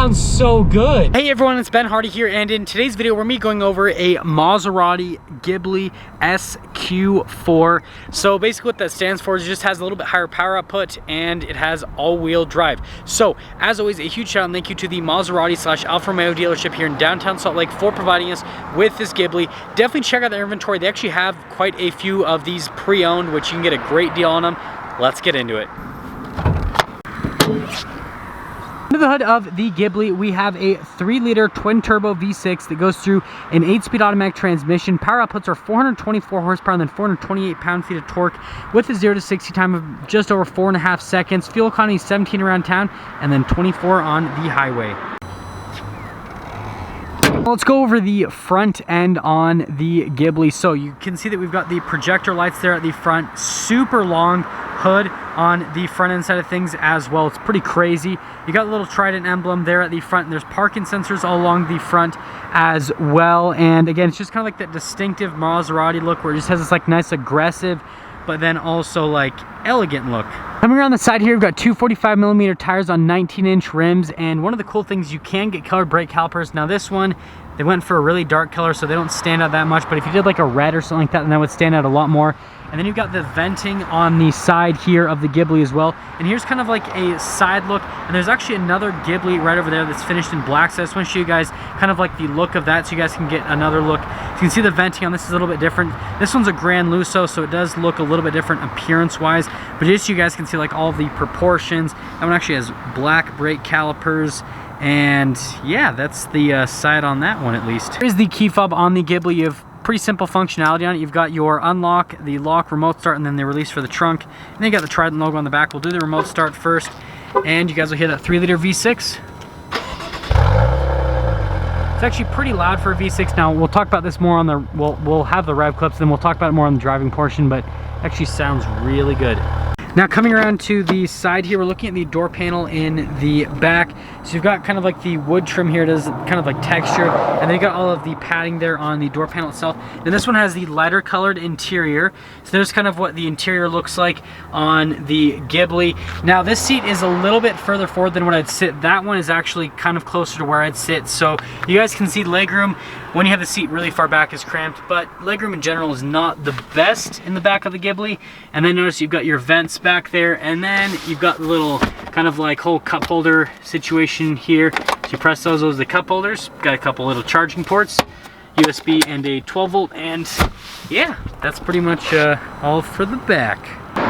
sounds so good. Hey everyone, it's Ben Hardy here, and in today's video we're going over a Maserati Ghibli S Q4. So basically what that stands for is it just has a little bit higher power output and it has all-wheel drive. So as always, a huge shout out and thank you to the Maserati / Alfa Romeo dealership here in downtown Salt Lake for providing us with this Ghibli. Definitely check out their inventory. They actually have quite a few of these pre-owned, which you can get a great deal on them. Let's get into it. Under the hood of the Ghibli, we have a 3-liter twin-turbo V6 that goes through an 8-speed automatic transmission. Power outputs are 424 horsepower and then 428 pound-feet of torque with a 0 to 60 time of just over 4.5 seconds. Fuel economy 17 around town and then 24 on the highway. Let's go over the front end on the Ghibli. So you can see that we've got the projector lights there at the front, super long hood on the front end side of things as well. It's pretty crazy. You got the little Trident emblem there at the front, and there's parking sensors all along the front as well. And again, it's just kind of like that distinctive Maserati look where it just has this like nice aggressive but then also like elegant look. Coming around the side here, we've got two 45mm tires on 19-inch rims, and one of the cool things, you can get colored brake calipers. Now this one, they went for a really dark color so they don't stand out that much, but if you did like a red or something like that, then that would stand out a lot more. And then you've got the venting on the side here of the Ghibli as well. And here's kind of like a side look, and there's actually another Ghibli right over there that's finished in black, so I just want to show you guys kind of like the look of that so you guys can get another look. So you can see the venting on this is a little bit different. This one's a Gran Lusso, so it does look a little bit different appearance wise, but just so you guys can see like all the proportions. That one actually has black brake calipers. And yeah, that's the side on that one at least. Here's the key fob on the Ghibli. You have pretty simple functionality on it. You've got your unlock, the lock, remote start, and then the release for the trunk. And then you got the Trident logo on the back. We'll do the remote start first, and you guys will hear that 3-liter V6. It's actually pretty loud for a V6. Now we'll talk about this more on the, we'll have the rev clips, then we'll talk about it more on the driving portion, but it actually sounds really good. Now coming around to the side here, we're looking at the door panel in the back. So you've got kind of like the wood trim here, it is kind of like texture, and then you got all of the padding there on the door panel itself. And this one has the lighter colored interior. So there's kind of what the interior looks like on the Ghibli. Now this seat is a little bit further forward than what I'd sit. That one is actually kind of closer to where I'd sit. So you guys can see legroom when you have the seat really far back is cramped, but legroom in general is not the best in the back of the Ghibli. And then notice you've got your vents back there, and then you've got the little kind of like whole cup holder situation here. So you press those are the cup holders. Got a couple little charging ports, USB and a 12 volt, and yeah, that's pretty much all for the back.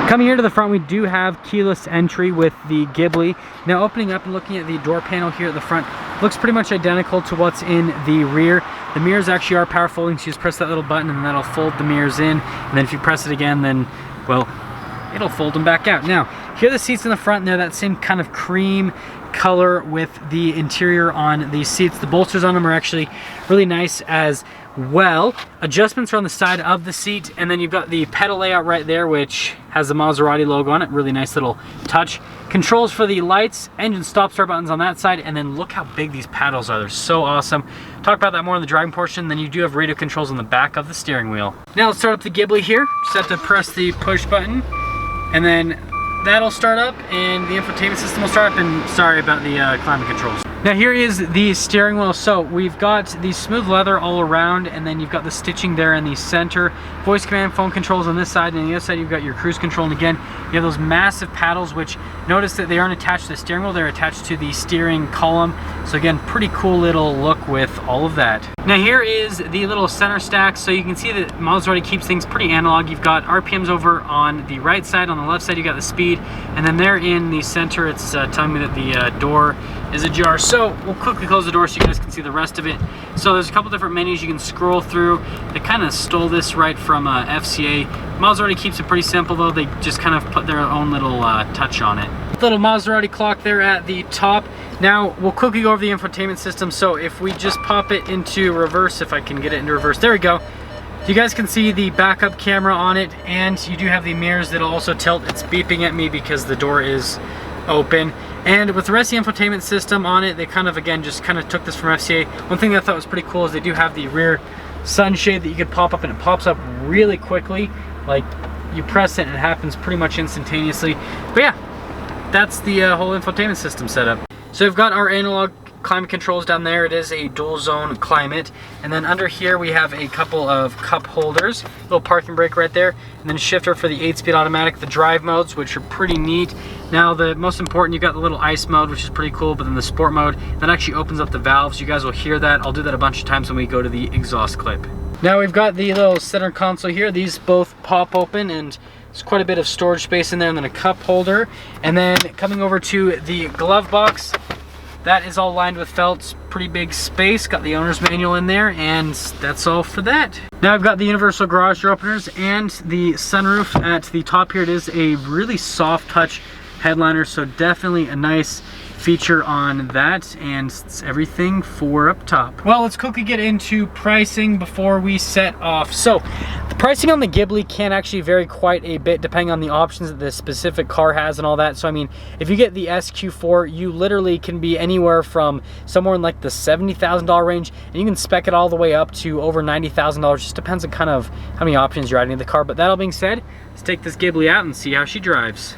Coming here to the front, we do have keyless entry with the Ghibli. Now opening up and looking at the door panel here at the front, looks pretty much identical to what's in the rear. The mirrors actually are power folding, so you just press that little button and that'll fold the mirrors in. And then if you press it again, then, well, it'll fold them back out. Now, here are the seats in the front, and they're that same kind of cream color with the interior on the seats. The bolsters on them are actually really nice as well. Adjustments are on the side of the seat, and then you've got the pedal layout right there, which has the Maserati logo on it. Really nice little touch. Controls for the lights, engine stop start buttons on that side, and then look how big these paddles are. They're so awesome. Talk about that more in the driving portion. Then you do have radio controls on the back of the steering wheel. Now let's start up the Ghibli here. Just have to press the push button, and then that'll start up and the infotainment system will start up, and sorry about the climate controls. Now here is the steering wheel. So we've got the smooth leather all around, and then you've got the stitching there in the center. Voice command phone controls on this side, and on the other side you've got your cruise control. And again, you have those massive paddles, which notice that they aren't attached to the steering wheel, they're attached to the steering column. So again, pretty cool little look with all of that. Now here is the little center stack. So you can see that Maserati keeps things pretty analog. You've got RPMs over on the right side. On the left side, you got the speed. And then there in the center, it's telling me that the door is ajar. So we'll quickly close the door so you guys can see the rest of it. So there's a couple different menus you can scroll through. They kind of stole this right from FCA. Maserati keeps it pretty simple though. They just kind of put their own little touch on it. Little Maserati clock there at the top. Now we'll quickly go over the infotainment system. So if we just pop it into reverse, if I can get it into reverse, there we go. You guys can see the backup camera on it, and you do have the mirrors that'll also tilt. It's beeping at me because the door is open. And with the rest of the infotainment system on it, they kind of, again, just kind of took this from FCA. One thing that I thought was pretty cool is they do have the rear sunshade that you could pop up, and it pops up really quickly. Like, you press it and it happens pretty much instantaneously. But yeah, that's the whole infotainment system setup. So we've got our analog climate controls down there. It is a dual zone climate. And then under here we have a couple of cup holders, little parking brake right there, and then a shifter for the 8-speed automatic, the drive modes, which are pretty neat. Now the most important, you got the little ice mode, which is pretty cool, but then the sport mode, that actually opens up the valves. You guys will hear that. I'll do that a bunch of times when we go to the exhaust clip. Now we've got the little center console here. These both pop open, and there's quite a bit of storage space in there, and then a cup holder. And then coming over to the glove box, that is all lined with felts, pretty big space, got the owner's manual in there, and that's all for that. Now I've got the universal garage door openers and the sunroof at the top here. It is a really soft touch headliner, so definitely a nice feature on that, and it's everything for up top. Well, let's quickly get into pricing before we set off. So the pricing on the Ghibli can actually vary quite a bit depending on the options that the specific car has and all that. So I mean, if you get the SQ4, you literally can be anywhere from somewhere in like the $70,000 range, and you can spec it all the way up to over $90,000. Just depends on kind of how many options you're adding to the car. But that all being said, let's take this Ghibli out and see how she drives.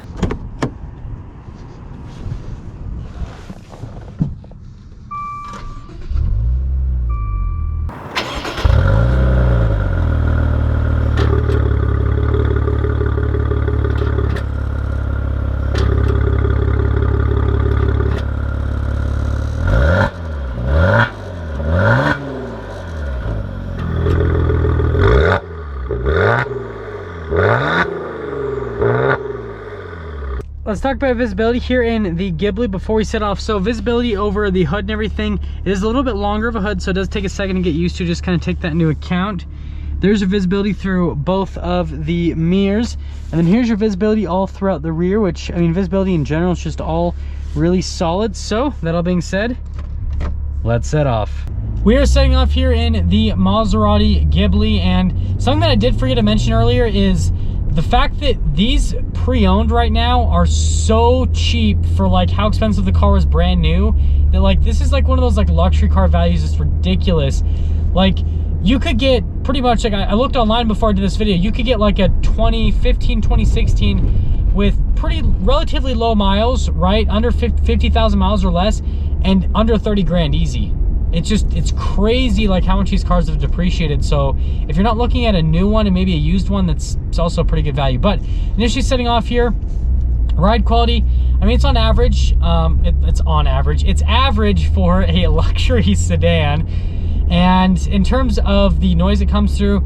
Let's talk about visibility here in the Ghibli before we set off. So visibility over the hood and everything, it is a little bit longer of a hood, so it does take a second to get used to. Just kind of take that into account. There's your visibility through both of the mirrors, and then here's your visibility all throughout the rear, which, I mean, visibility in general is just all really solid. So that all being said, let's set off. We are setting off here in the Maserati Ghibli, and something that I did forget to mention earlier is the fact that these pre-owned right now are so cheap for like how expensive the car was brand new, that like this is like one of those like luxury car values. It's ridiculous. Like you could get pretty much, like I looked online before I did this video, you could get like a 2015, 2016 with pretty relatively low miles, right? Under 50,000 miles or less, and under 30 grand easy. It's crazy like how much these cars have depreciated. So if you're not looking at a new one and maybe a used one, it's also a pretty good value. But initially setting off here, ride quality, I mean, it's on average. It's on average. It's average for a luxury sedan. And in terms of the noise that comes through,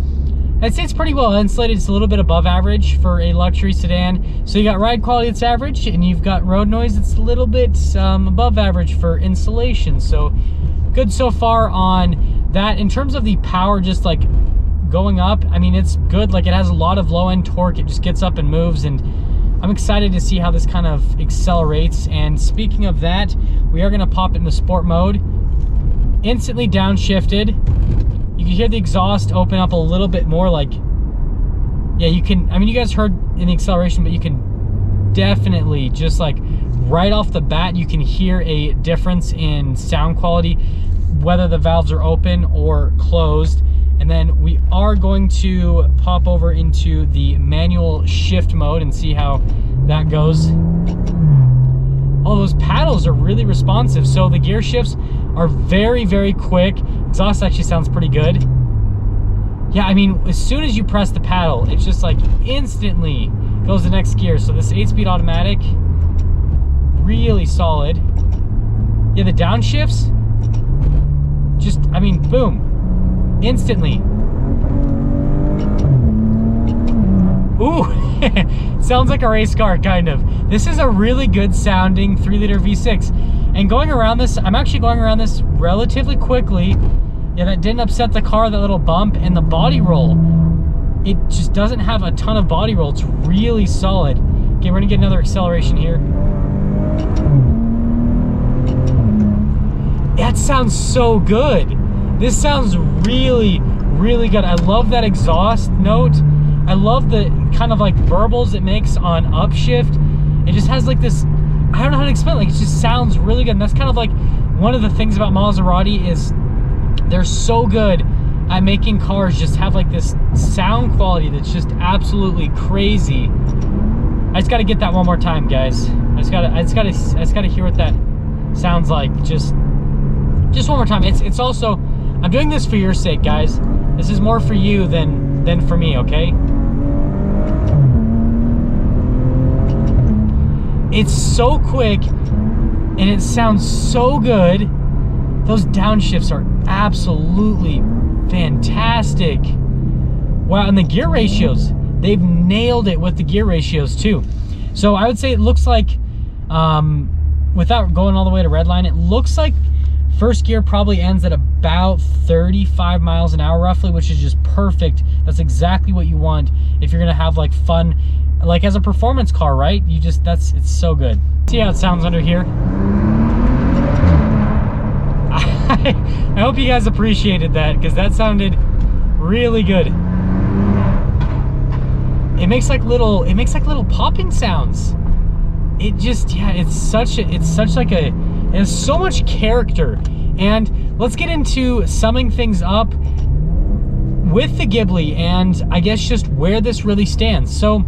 I'd say it's pretty well insulated. It's a little bit above average for a luxury sedan. So you got ride quality that's average, and you've got road noise that's a little bit above average for insulation. So good so far on that. In terms of the power, just like going up, I mean, it's good. Like it has a lot of low end torque. It just gets up and moves, and I'm excited to see how this kind of accelerates. And speaking of that, we are gonna pop it in the sport mode. Instantly downshifted. You can hear the exhaust open up a little bit more. Like, yeah, you can, I mean, you guys heard in the acceleration, but you can definitely just like right off the bat, you can hear a difference in sound quality, whether the valves are open or closed. And then we are going to pop over into the manual shift mode and see how that goes. Oh, those paddles are really responsive. So the gear shifts are very, very quick. Exhaust actually sounds pretty good. Yeah, I mean, as soon as you press the paddle, it's just like instantly goes the next gear. So this 8-speed automatic, really solid. Yeah, the downshifts, just, I mean, boom, instantly. Ooh, sounds like a race car, kind of. This is a really good sounding 3-liter V6. And going around this, I'm actually going around this relatively quickly. Yeah, that didn't upset the car, that little bump. And the body roll, it just doesn't have a ton of body roll. It's really solid. Okay, we're gonna get another acceleration here. That sounds so good. This sounds really, really good. I love that exhaust note. I love the kind of like burbles it makes on upshift. It just has like this, I don't know how to explain it. Like, it just sounds really good. And that's kind of like one of the things about Maserati is they're so good at making cars just have like this sound quality that's just absolutely crazy. I just got to get that one more time, guys. I just got to hear what that sounds like. Just Just one more time. It's also, I'm doing this for your sake, guys. This is more for you than for me, okay? It's so quick and it sounds so good. Those downshifts are absolutely fantastic. Wow, and the gear ratios, they've nailed it with the gear ratios too. So I would say it looks like, without going all the way to redline, it looks like first gear probably ends at about 35 miles an hour roughly, which is just perfect. That's exactly what you want if you're gonna have like fun, like as a performance car, right? You just, it's so good. See how it sounds under here? I hope you guys appreciated that, because that sounded really good. It makes like little popping sounds. It just, yeah, it has so much character. And let's get into summing things up with the Ghibli and I guess just where this really stands. So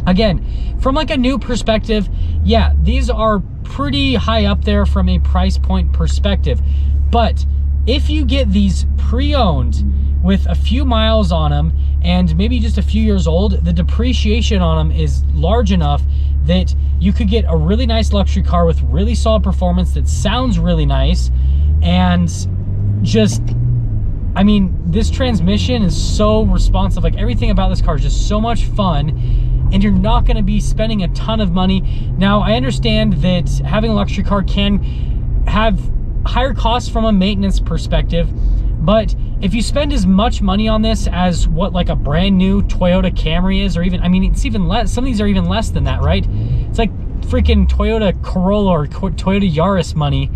again, from like a new perspective, yeah, these are pretty high up there from a price point perspective. But if you get these pre-owned with a few miles on them and maybe just a few years old, the depreciation on them is large enough that you could get a really nice luxury car with really solid performance that sounds really nice. And just, I mean, this transmission is so responsive. Like everything about this car is just so much fun, and you're not going to be spending a ton of money. Now, I understand that having a luxury car can have higher costs from a maintenance perspective, but if you spend as much money on this as what like a brand new Toyota Camry is, or even, I mean, it's even less, some of these are even less than that, right? It's like freaking Toyota Corolla or Toyota Yaris money,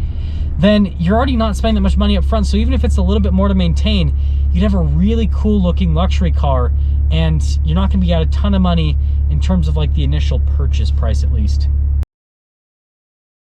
then you're already not spending that much money up front. So even if it's a little bit more to maintain, you'd have a really cool looking luxury car, and you're not gonna be out a ton of money in terms of like the initial purchase price at least.